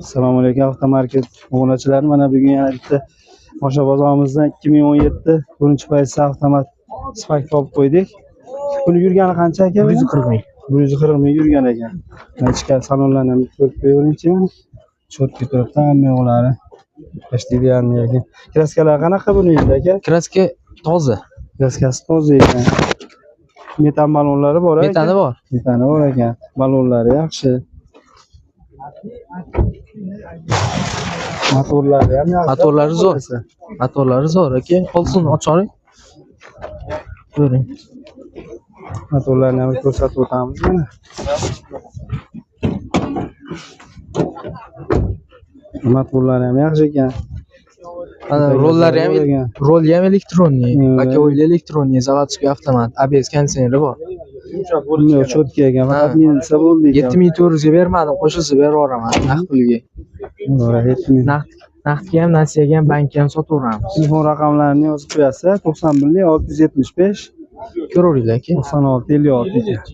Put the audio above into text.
Assalomu alaykum avtomarket obunachilar. Mana bugun yana bitta Osha bozorimizdan 2017 birinchi paytda avtomat Spark olib qo'ydik. Buni yurgani qancha aka? 140 ming. 140 ming yurgan ekan. Ichkari salonlarni ham ko'rib qo'yavering-chi. Cho'tki turibdi hamma yo'qlari. Tashlaydiganmi ekan. Kraskalar qanaqa buni endi aka? Kraska toza. Kraskasi toza ekan. Metan balonlari bor ekan. Metani bor. Metani bor ekan. Balonlari yaxshi. Motorlari ham yaxshi. Motorlari zo'r. Motorlari zo'r aka. Qolsin ochiring. Ko'ring. Motorlarni ham ko'rsatib o'tamiz mana. Motorlari ham yaxshi ekan. Ana rollari ham elektronniy. Bokovoyli elektronniy, zavodskiy avtomat, ABS konditsioneri bor. Bunday cho'tki ekan. Faqat minsa bo'ldi ekan. 7400 ga bermadim, qo'shilsa beraveraman naqd pulga. Naqdga ham, nasiyaga ham, bankka ham sotaveramiz. Telefon raqamlarini yozib qo'yasiz. 91 675 Ko'raveringlar aka. 96 56 ekan.